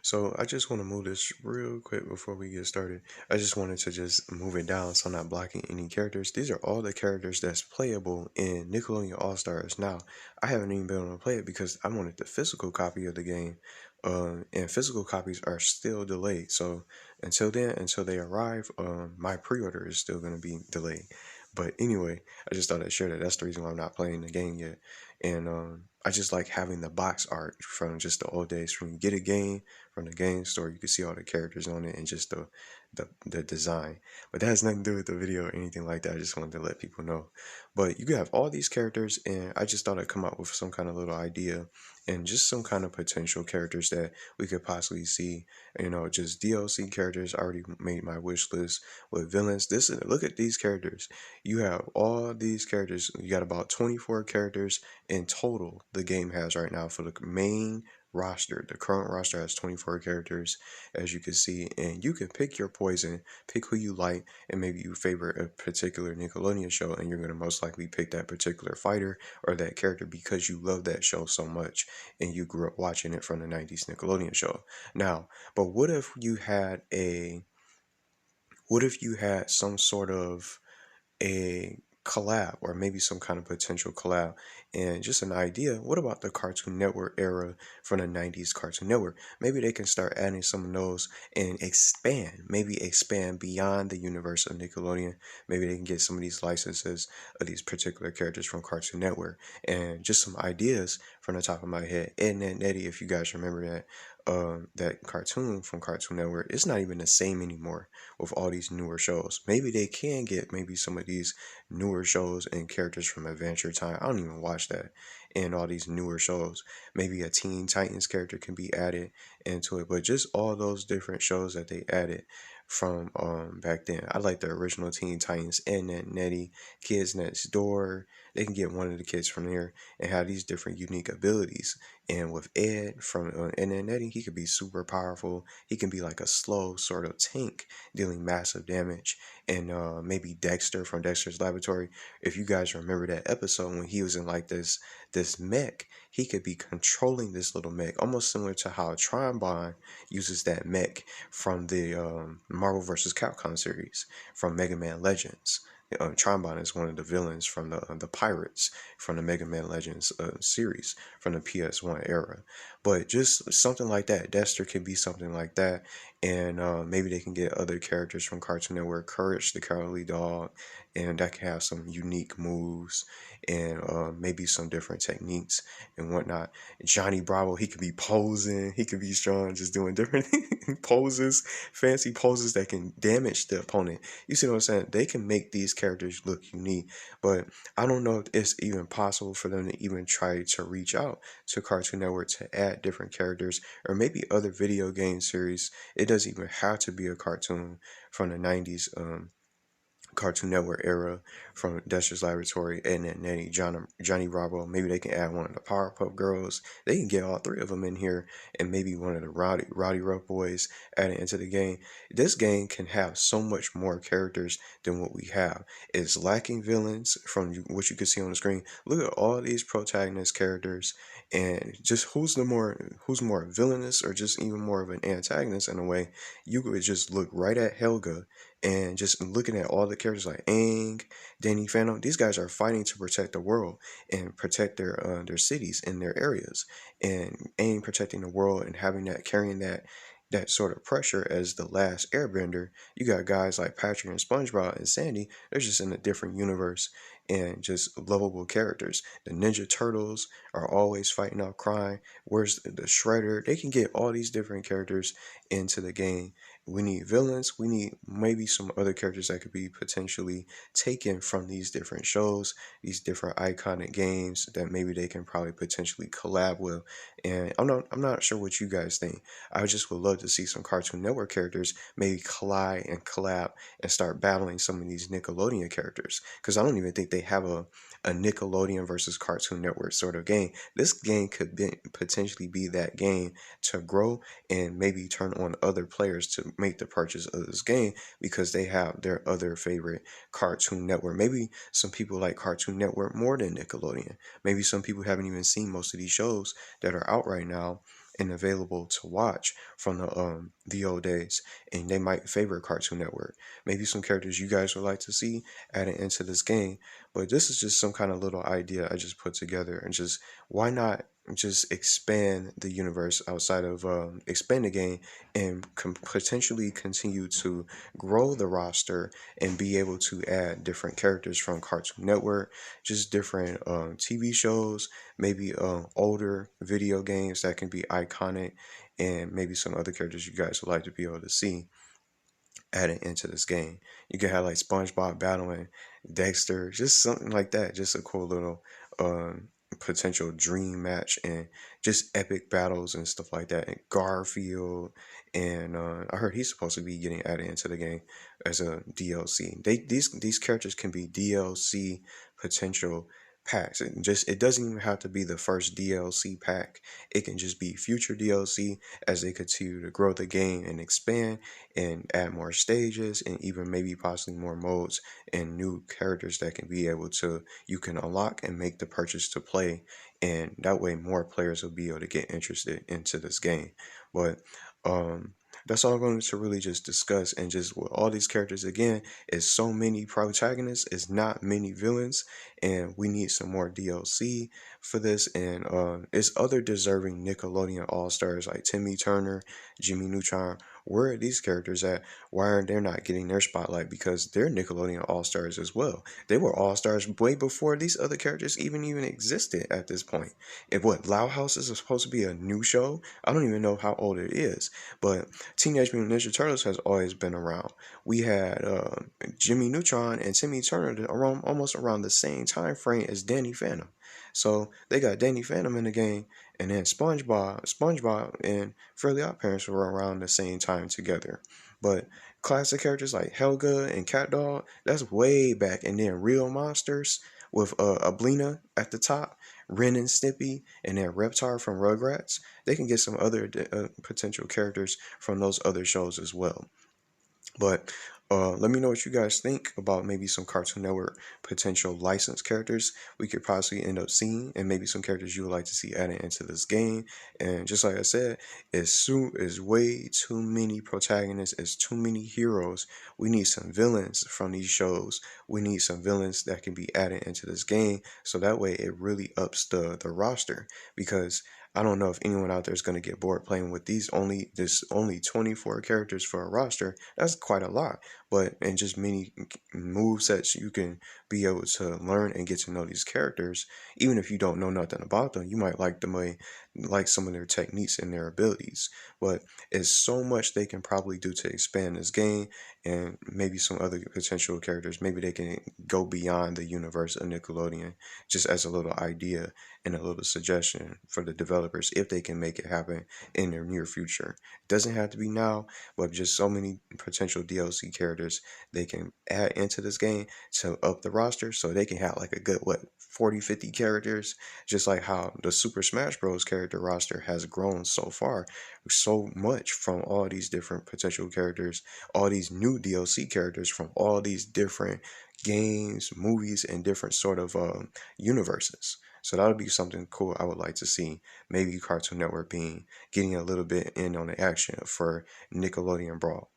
So I just want to move this real quick before we get started. I just wanted to just move it down so I'm not blocking any characters. These are all the characters that's playable in Nickelodeon All Stars. Now, I haven't even been able to play it because I wanted the physical copy of the game. And physical copies are still delayed. So until then, until they arrive, my pre-order is still going to be delayed. But anyway, I just thought I'd share that. That's the reason why I'm not playing the game yet. And I just like having the box art from just the old days. From you get a game from the game store, you can see all the characters on it and just the design. But that has nothing to do with the video or anything like that. I just wanted to let people know. But you can have all these characters, and I just thought I'd come up with some kind of little idea and just some kind of potential characters that we could possibly see. You know, just DLC characters. I already made my wish list with villains. This is look at these characters. You have all these characters. You got about 24 characters in total the game has right now for the main roster. The current roster has 24 characters, as you can see, and you can pick your poison, pick who you like, and maybe you favor a particular Nickelodeon show, and you're going to most likely pick that particular fighter or that character because you love that show so much and you grew up watching it from the 90s Nickelodeon show. Now, but what if you had some sort of a collab or maybe some kind of potential collab? And just an idea, what about the Cartoon Network era from the 90s Cartoon Network? Maybe they can start adding some of those and maybe expand beyond the universe of Nickelodeon. Maybe they can get some of these licenses of these particular characters from Cartoon Network. And just some ideas from the top of my head. Ed and Eddie, if you guys remember that cartoon from Cartoon Network, it's not even the same anymore with all these newer shows. Maybe they can get maybe some of these newer shows and characters from Adventure Time. I don't even watch that. And all these newer shows. Maybe a Teen Titans character can be added into it. But just all those different shows that they added from back then. I like the original Teen Titans, Ed, Edd and Eddy, Kids Next Door. They can get one of the kids from there and have these different unique abilities. And with Ed from Ed, Edd and Eddy, he could be super powerful. He can be like a slow sort of tank dealing massive damage. And maybe Dexter from Dexter's Laboratory. If you guys remember that episode when he was in like this mech, he could be controlling this little mech, almost similar to how Trombone uses that mech from the Marvel vs. Capcom series from Mega Man Legends. Trombone is one of the villains from the Pirates from the Mega Man Legends series from the PS1 era. But just something like that. Dexter could be something like that. And maybe they can get other characters from Cartoon Network, Courage the Cowardly Dog, and that can have some unique moves and maybe some different techniques and whatnot. Johnny Bravo, he could be posing, he could be strong, just doing different poses, fancy poses that can damage the opponent. You see what I'm saying? They can make these characters look unique, but I don't know if it's even possible for them to even try to reach out to Cartoon Network to add different characters or maybe other video game series. It doesn't even have to be a cartoon from the 90s Cartoon Network era from Dexter's Laboratory, Ed, Edd and Eddy, Johnny Bravo. Maybe they can add one of the Powerpuff Girls. They can get all three of them in here, and maybe one of the Rowdy Rough Boys added into the game. This game can have so much more characters than what we have. It's lacking villains from what you can see on the screen. Look at all these protagonist characters, and just who's more villainous or just even more of an antagonist in a way. You could just look right at Helga and just looking at all the characters like Aang, Danny Phantom, these guys are fighting to protect the world and protect their cities and their areas. And Aang protecting the world and having that carrying that sort of pressure as the last airbender. You got guys like Patrick and SpongeBob and Sandy, they're just in a different universe and just lovable characters. The Ninja Turtles are always fighting out crime. Where's the Shredder? They can get all these different characters into the game. We need villains. We need maybe some other characters that could be potentially taken from these different shows, these different iconic games that maybe they can probably potentially collab with. And I'm not sure what you guys think. I just would love to see some Cartoon Network characters maybe collide and collab and start battling some of these Nickelodeon characters. Because I don't even think they have a Nickelodeon versus Cartoon Network sort of game. This game could potentially be that game to grow and maybe turn on other players to make the purchase of this game because they have their other favorite Cartoon Network. Maybe some people like Cartoon Network more than Nickelodeon. Maybe some people haven't even seen most of these shows that are out right now and available to watch from the old days, and they might favor Cartoon Network. Maybe some characters you guys would like to see added into this game. But this is just some kind of little idea I just put together, and just why not just expand the universe outside of expand the game and potentially continue to grow the roster and be able to add different characters from Cartoon Network, just different TV shows, maybe older video games that can be iconic, and maybe some other characters you guys would like to be able to see added into this game. You can have like SpongeBob battling Dexter, just something like that. Just a cool little potential dream match, and just epic battles and stuff like that. And Garfield, and I heard he's supposed to be getting added into the game as a DLC. These characters can be DLC potential packs. It doesn't even have to be the first DLC pack. It can just be future DLC as they continue to grow the game and expand and add more stages, and even maybe possibly more modes and new characters that can be able to you can unlock and make the purchase to play, and that way more players will be able to get interested into this game. But that's all I'm going to really just discuss, and just with all these characters again, is so many protagonists, is not many villains, and we need some more DLC for this. And it's other deserving Nickelodeon All Stars like Timmy Turner, Jimmy Neutron. Where are these characters at? Why are they not getting their spotlight? Because they're Nickelodeon All Stars as well. They were All Stars way before these other characters even existed at this point. If what Loud House is supposed to be a new show, I don't even know how old it is. But Teenage Mutant Ninja Turtles has always been around. We had Jimmy Neutron and Timmy Turner around almost around the same time frame as Danny Phantom. So they got Danny Phantom in the game, and then SpongeBob and Fairly Odd Parents were around the same time together. But classic characters like Helga and Cat Dog, that's way back. And then Real Monsters with Ablina at the top, Ren and Stimpy, and then Reptar from Rugrats. They can get some other potential characters from those other shows as well. But let me know what you guys think about maybe some Cartoon Network potential licensed characters we could possibly end up seeing, and maybe some characters you would like to see added into this game. And just like I said, is way too many protagonists, it's too many heroes. We need some villains from these shows. We need some villains that can be added into this game, so that way it really ups the roster. Because I don't know if anyone out there is going to get bored playing with this only 24 characters for a roster. That's quite a lot. But and just many move sets you can be able to learn and get to know these characters. Even if you don't know nothing about them, you might like like some of their techniques and their abilities. But it's so much they can probably do to expand this game, and maybe some other potential characters. Maybe they can go beyond the universe of Nickelodeon, just as a little idea and a little suggestion for the developers if they can make it happen in their near future. It doesn't have to be now, but just so many potential DLC characters they can add into this game to up the roster, so they can have like a good 40-50 characters, just like how the Super Smash Bros character roster has grown so far so much from all these different potential characters, all these new DLC characters from all these different games, movies, and different sort of universes. So that would be something cool I would like to see. Maybe Cartoon Network getting a little bit in on the action for Nickelodeon Brawl.